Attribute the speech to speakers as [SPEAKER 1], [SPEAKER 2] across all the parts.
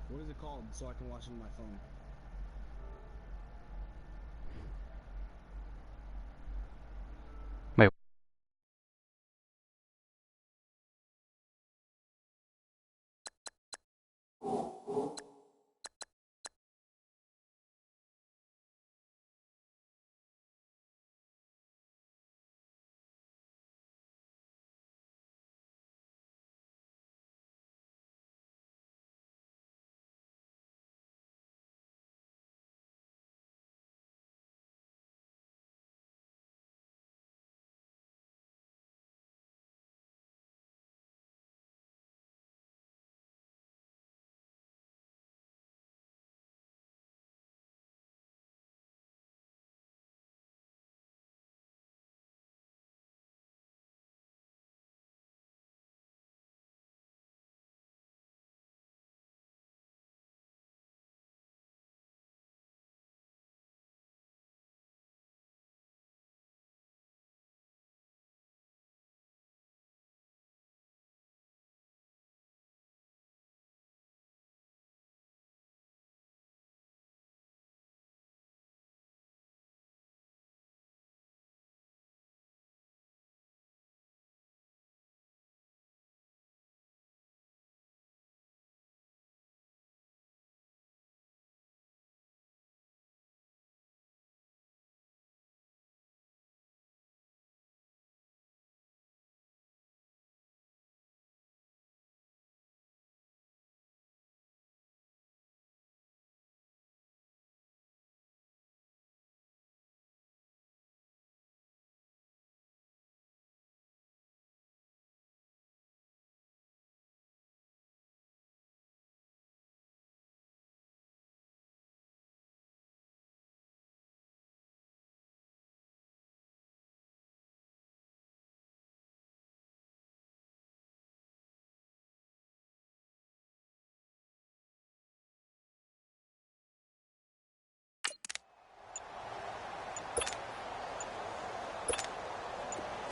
[SPEAKER 1] What is it called so I can watch it on my phone?
[SPEAKER 2] Wait.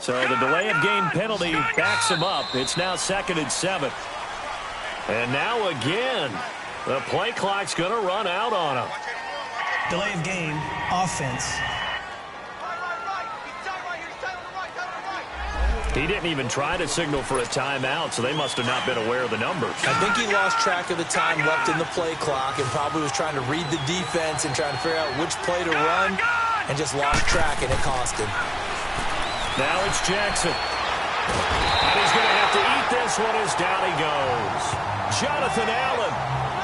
[SPEAKER 3] So the delay of game penalty backs him up. It's now 2nd and 7. And now again, the play clock's going to run out on him.
[SPEAKER 4] Delay of game, offense.
[SPEAKER 3] He didn't even try to signal for a timeout, so they must have not been aware of the numbers.
[SPEAKER 5] I think he lost track of the time left in the play clock and probably was trying to read the defense and trying to figure out which play to run and just lost track, and it cost him.
[SPEAKER 3] Now it's Jackson. And he's going to have to eat this one as down he goes. Jonathan Allen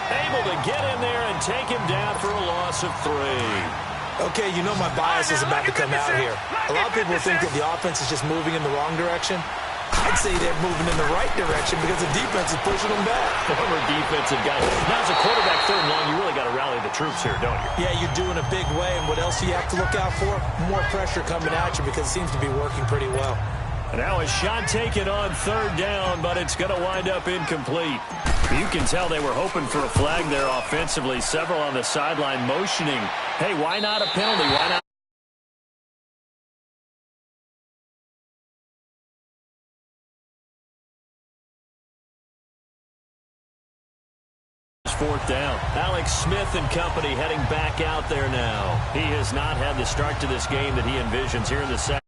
[SPEAKER 3] able to get in there and take him down for a loss of 3.
[SPEAKER 5] Okay, you know my bias is about to come out here. A lot of people think that the offense is just moving in the wrong direction. I'd say they're moving in the right direction because the defense is pushing them back.
[SPEAKER 3] Former defensive guy. Now as a quarterback 3rd and long, you really got to rally the troops here, don't you?
[SPEAKER 5] Yeah, you do in a big way. And what else do you have to look out for? More pressure coming at you because it seems to be working pretty well.
[SPEAKER 3] And now a shot taken on 3rd down, but it's going to wind up incomplete. You can tell they were hoping for a flag there offensively. Several on the sideline motioning. Hey, why not a penalty? Why not? 4th down. Alex Smith and company heading back out there now. He has not had the start to this game that he envisions here in the second.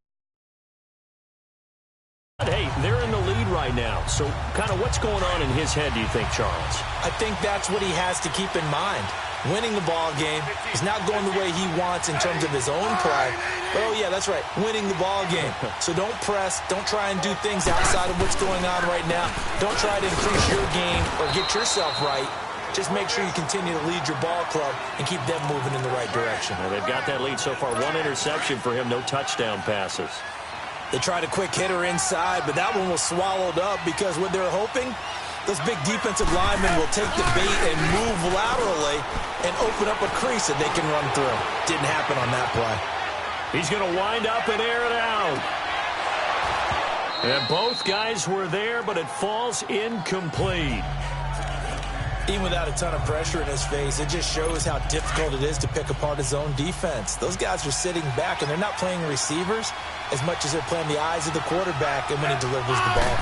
[SPEAKER 3] Hey, they're in the lead right now. So kind of what's going on in his head, do you think, Charles?
[SPEAKER 5] I think that's what he has to keep in mind. Winning the ball game is not going the way he wants in terms of his own play. But, oh, yeah, that's right, winning the ball game. So don't press. Don't try and do things outside of what's going on right now. Don't try to increase your game or get yourself right. Just make sure you continue to lead your ball club and keep them moving in the right direction.
[SPEAKER 3] Well, they've got that lead so far. 1 interception for him, no touchdown passes.
[SPEAKER 5] They tried a quick hitter inside, but that one was swallowed up because what they're hoping, those big defensive linemen will take the bait and move laterally and open up a crease that they can run through. Didn't happen on that play.
[SPEAKER 3] He's going to wind up and air it out. And both guys were there, but it falls incomplete.
[SPEAKER 5] Even without a ton of pressure in his face, it just shows how difficult it is to pick apart his own defense. Those guys are sitting back, and they're not playing receivers as much as they're playing the eyes of the quarterback and when he delivers the ball.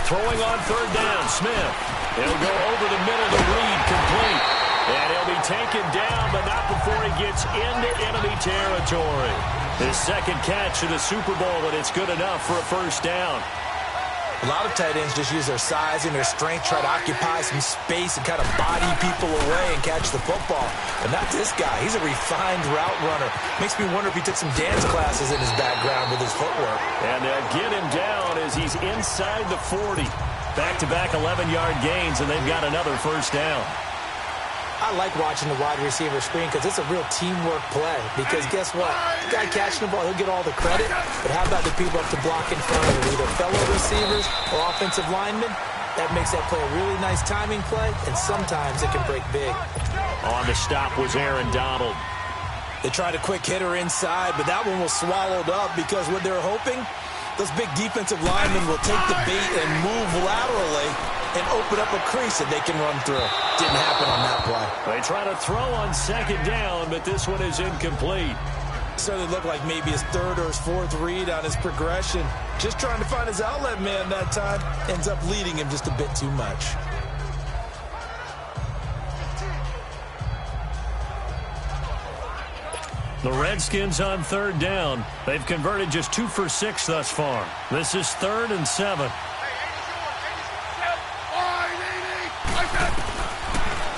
[SPEAKER 3] Throwing on third down, Smith. He'll go over the middle to Reed, complete. And he'll be taken down, but not before he gets into enemy territory. His second catch of the Super Bowl, and it's good enough for a first down.
[SPEAKER 5] A lot of tight ends just use their size and their strength, try to occupy some space and kind of body people away and catch the football. But not this guy. He's a refined route runner. Makes me wonder if he took some dance classes in his background with his footwork.
[SPEAKER 3] And they'll get him down as he's inside the 40. Back-to-back 11-yard gains, and they've got another first down.
[SPEAKER 5] I like watching the wide receiver screen because it's a real teamwork play. Because guess what? The guy catching the ball, he'll get all the credit. But how about the people up to block in front of him, either fellow receivers or offensive linemen? That makes that play a really nice timing play, and sometimes it can break big.
[SPEAKER 3] On the stop was Aaron Donald.
[SPEAKER 5] They tried a quick hitter inside, but that one was swallowed up because what they're hoping, those big defensive linemen will take the bait and move laterally and open up a crease that they can run through. Didn't happen on that play.
[SPEAKER 3] They try to throw on second down, but this one is incomplete.
[SPEAKER 5] Certainly looked like maybe his third or his fourth read on his progression. Just trying to find his outlet man that time. Ends up leading him just a bit too much.
[SPEAKER 3] The Redskins on third down. They've converted just 2 for 6 thus far. This is 3rd and 7.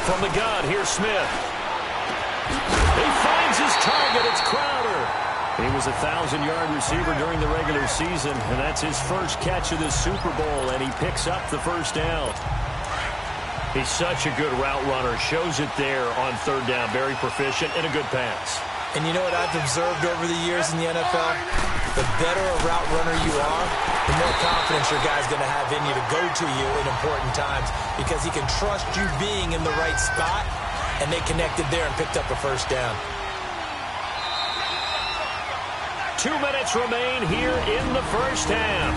[SPEAKER 3] From the gun, here's Smith. He finds his target. It's Crowder. He was a 1,000-yard receiver during the regular season, and that's his first catch of the Super Bowl, and he picks up the first down. He's such a good route runner. Shows it there on third down. Very proficient and a good pass.
[SPEAKER 5] And you know what I've observed over the years in the NFL? The better a route runner you are, the more confidence your guy's going to have in you to go to you in important times because he can trust you being in the right spot, and they connected there and picked up a first down.
[SPEAKER 3] 2 minutes remain here in the first half.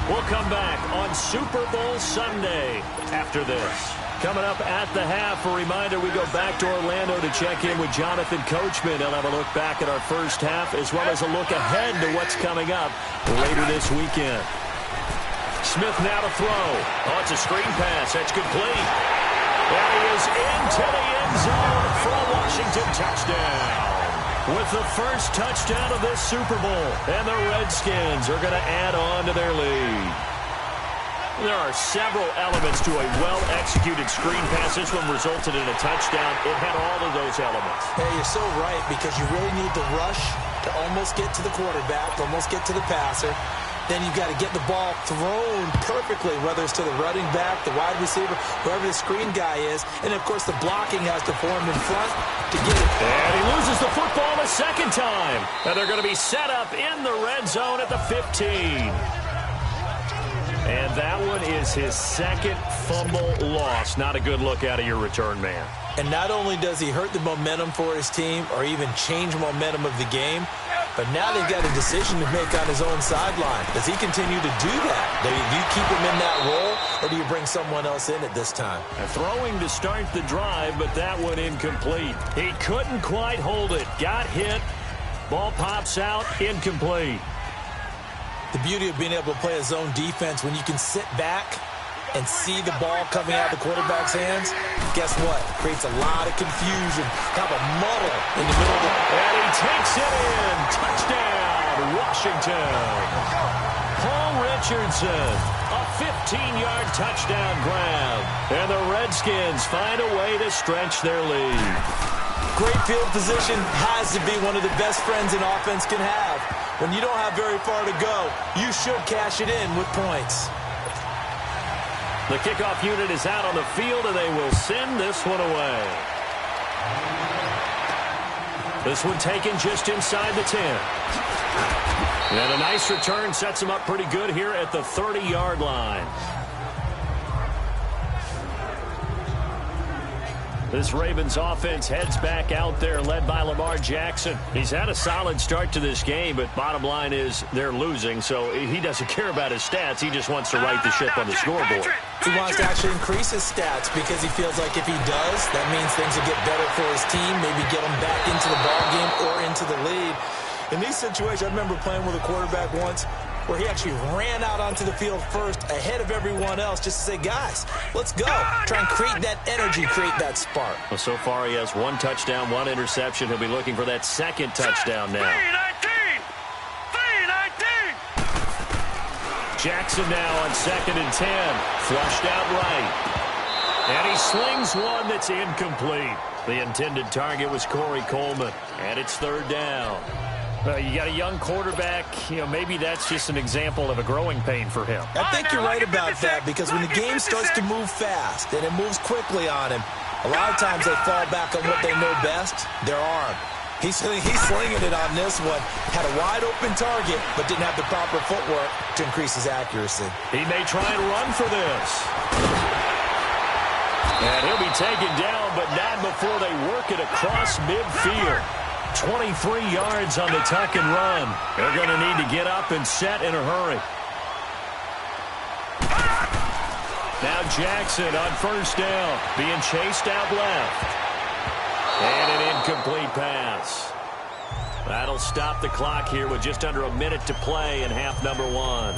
[SPEAKER 3] We'll come back on Super Bowl Sunday after this. Coming up at the half, a reminder, we go back to Orlando to check in with Jonathan Coachman. He'll have a look back at our first half as well as a look ahead to what's coming up later this weekend. Smith now to throw. Oh, it's a screen pass. That's complete. And he is into the end zone for a Washington touchdown. With the first touchdown of this Super Bowl, and the Redskins are going to add on to their lead. There are several elements to a well-executed screen pass. This one resulted in a touchdown. It had all of those elements.
[SPEAKER 5] Hey, you're so right because you really need the rush to almost get to the quarterback, to almost get to the passer. Then you've got to get the ball thrown perfectly, whether it's to the running back, the wide receiver, whoever the screen guy is. And, of course, the blocking has to form in front to get it.
[SPEAKER 3] And he loses the football a second time. And they're going to be set up in the red zone at the 15. And that one is his second fumble loss. Not a good look out of your return man.
[SPEAKER 5] And not only does he hurt the momentum for his team or even change momentum of the game, but now they've got a decision to make on his own sideline. Does he continue to do that? Do you keep him in that role, or do you bring someone else in at this time?
[SPEAKER 3] Throwing to start the drive, but that one incomplete. He couldn't quite hold it. Got hit. Ball pops out. Incomplete.
[SPEAKER 5] The beauty of being able to play a zone defense when you can sit back and see the ball coming out of the quarterback's hands, guess what? Creates a lot of confusion, kind of a muddle in the middle of the...
[SPEAKER 3] And he takes it in. Touchdown, Washington. Paul Richardson, a 15-yard touchdown grab. And the Redskins find a way to stretch their lead.
[SPEAKER 5] Great field position has to be one of the best friends an offense can have. When you don't have very far to go, you should cash it in with points.
[SPEAKER 3] The kickoff unit is out on the field, and they will send this one away. This one taken just inside the 10. And a nice return sets him up pretty good here at the 30-yard line. This Ravens offense heads back out there, led by Lamar Jackson. He's had a solid start to this game, but bottom line is they're losing, so he doesn't care about his stats. He just wants to right the ship on the scoreboard.
[SPEAKER 5] He wants to actually increase his stats because he feels like if he does, that means things will get better for his team, maybe get him back into the ballgame or into the lead. In these situations, I remember playing with a quarterback once. where he actually ran out onto the field first ahead of everyone else just to say, guys, let's go. Try and create that energy, create that spark.
[SPEAKER 3] Well, so far he has 1 touchdown, 1 interception. He'll be looking for that second touchdown now.
[SPEAKER 2] 3-19!
[SPEAKER 3] Jackson now on 2nd and 10. Flushed out right. And he slings one that's incomplete. The intended target was Corey Coleman. And it's 3rd down. You got a young quarterback. Maybe that's just an example of a growing pain for him.
[SPEAKER 5] I think you're right about that, because when the game starts to move fast and it moves quickly on him, a lot of times they fall back on what they know best, their arm. He's slinging it on this one. Had a wide-open target, but didn't have the proper footwork to increase his accuracy.
[SPEAKER 3] He may try and run for this. And he'll be taken down, but not before they work it across midfield. 23 yards on the tuck and run. They're going to need to get up and set in a hurry. Now Jackson on 1st down, being chased out left. And an incomplete pass. That'll stop the clock here with just under a minute to play in half number 1.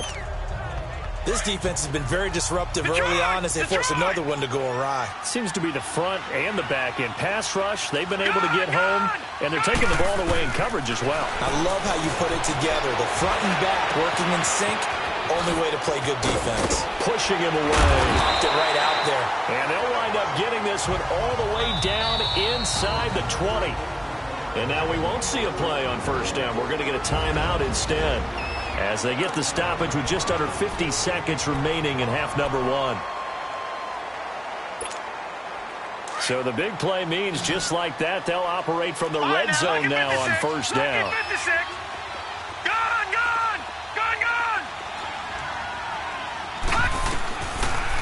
[SPEAKER 5] This defense has been very disruptive early on as they force another one to go awry.
[SPEAKER 3] Seems to be the front and the back end. Pass rush, they've been able to get home, and they're taking the ball away in coverage as well.
[SPEAKER 5] I love how you put it together. The front and back working in sync, only way to play good defense.
[SPEAKER 3] Pushing him away.
[SPEAKER 5] Knocked it right out there.
[SPEAKER 3] And they'll wind up getting this one all the way down inside the 20. And now we won't see a play on 1st down. We're going to get a timeout instead, as they get the stoppage with just under 50 seconds remaining in half number 1. So the big play means just like that, they'll operate from the red zone now on 1st down.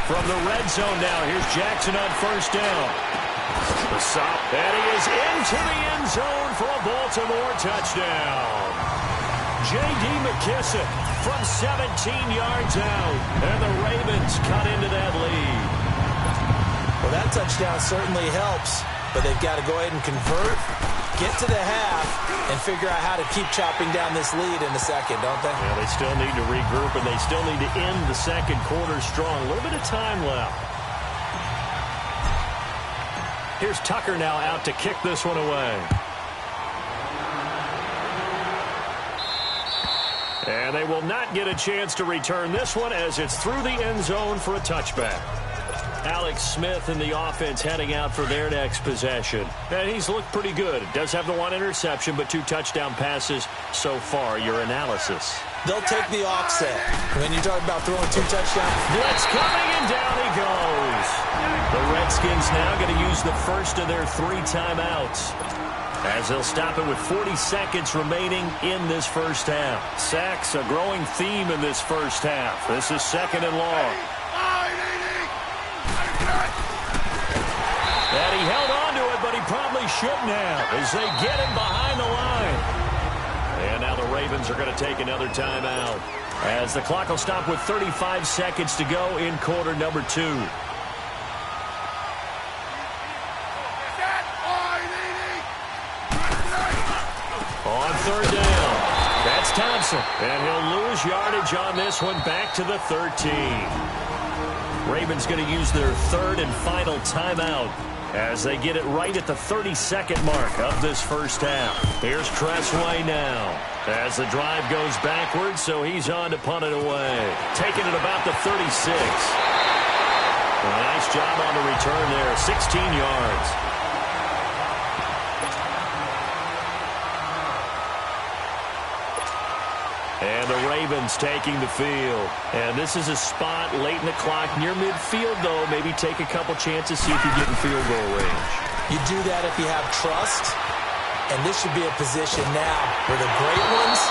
[SPEAKER 3] From the red zone now, here's Jackson on 1st down. The stop, and he is into the end zone for a Baltimore touchdown. J.D. McKissick from 17 yards out, and the Ravens cut into that lead.
[SPEAKER 5] Well, that touchdown certainly helps, but they've got to go ahead and convert, get to the half, and figure out how to keep chopping down this lead in the second, don't they?
[SPEAKER 3] Yeah, they still need to regroup, and they still need to end the second quarter strong. A little bit of time left. Here's Tucker now out to kick this one away. And they will not get a chance to return this one as it's through the end zone for a touchback. Alex Smith in the offense heading out for their next possession. And he's looked pretty good. Does have the 1 interception, but 2 touchdown passes so far. Your analysis?
[SPEAKER 5] They'll take the offset. When you talk about throwing 2 touchdowns.
[SPEAKER 3] Blitz coming, and down he goes. The Redskins now going to use the first of their 3 timeouts, as they'll stop it with 40 seconds remaining in this first half. Sacks, a growing theme in this first half. This is 2nd and long. And he held on to it, but he probably shouldn't have, as they get him behind the line. And now the Ravens are going to take another timeout, as the clock will stop with 35 seconds to go in quarter number 2. On 3rd down, that's Thompson, and he'll lose yardage on this one, back to the 13. Ravens going to use their 3rd and final timeout, as they get it right at the 32nd mark of this first half. Here's Cressway now, as the drive goes backwards, so he's on to punt it away. Taking it about the 36. A nice job on the return there, 16 yards. And the Ravens taking the field. And this is a spot late in the clock near midfield, though. Maybe take a couple chances, see if you get in field goal range.
[SPEAKER 5] You do that if you have trust. And this should be a position now where the great ones,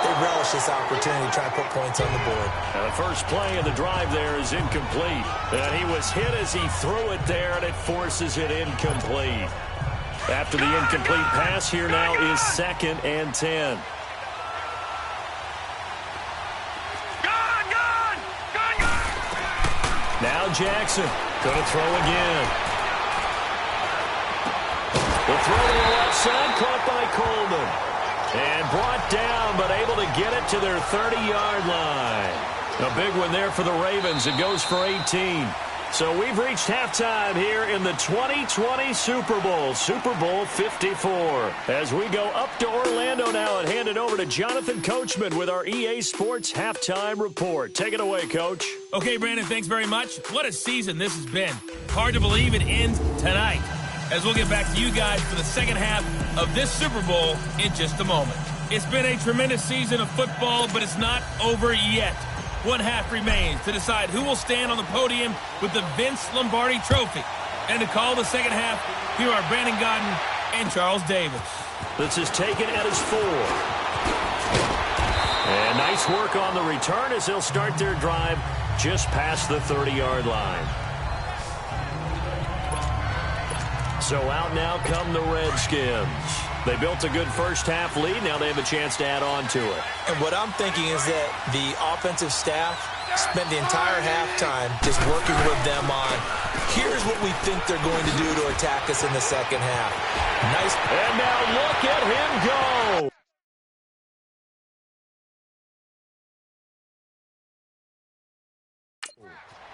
[SPEAKER 5] they relish this opportunity to try and put points on the board.
[SPEAKER 3] Now the first play of the drive there is incomplete. And he was hit as he threw it there, and it forces it incomplete. After the incomplete pass, here now is 2nd and 10. Now Jackson going to throw again. The throw to the left side, caught by Coleman. And brought down, but able to get it to their 30-yard line. A big one there for the Ravens. It goes for 18. So we've reached halftime here in the 2020 Super Bowl, Super Bowl 54. As we go up to Orlando now and hand it over to Jonathan Coachman with our EA Sports Halftime Report. Take it away, Coach.
[SPEAKER 2] Okay, Brandon, thanks very much. What a season this has been. Hard to believe it ends tonight, as we'll get back to you guys for the second half of this Super Bowl in just a moment. It's been a tremendous season of football, but it's not over yet. One half remains to decide who will stand on the podium with the Vince Lombardi Trophy. And to call the second half, here are Brandon Godden and Charles Davis.
[SPEAKER 3] This is taken at his 4. And nice work on the return as they'll start their drive just past the 30-yard line. So out now come the Redskins. They built a good first-half lead. Now they have a chance to add on to it.
[SPEAKER 5] And what I'm thinking is that the offensive staff spent the entire halftime just working with them on, here's what we think they're going to do to attack us in the second half. Nice.
[SPEAKER 3] And now look at him go.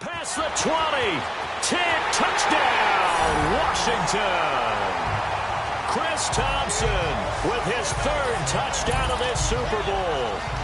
[SPEAKER 3] Past the 20. Touchdown, Washington. Chris Thompson with his 3rd touchdown of this Super Bowl.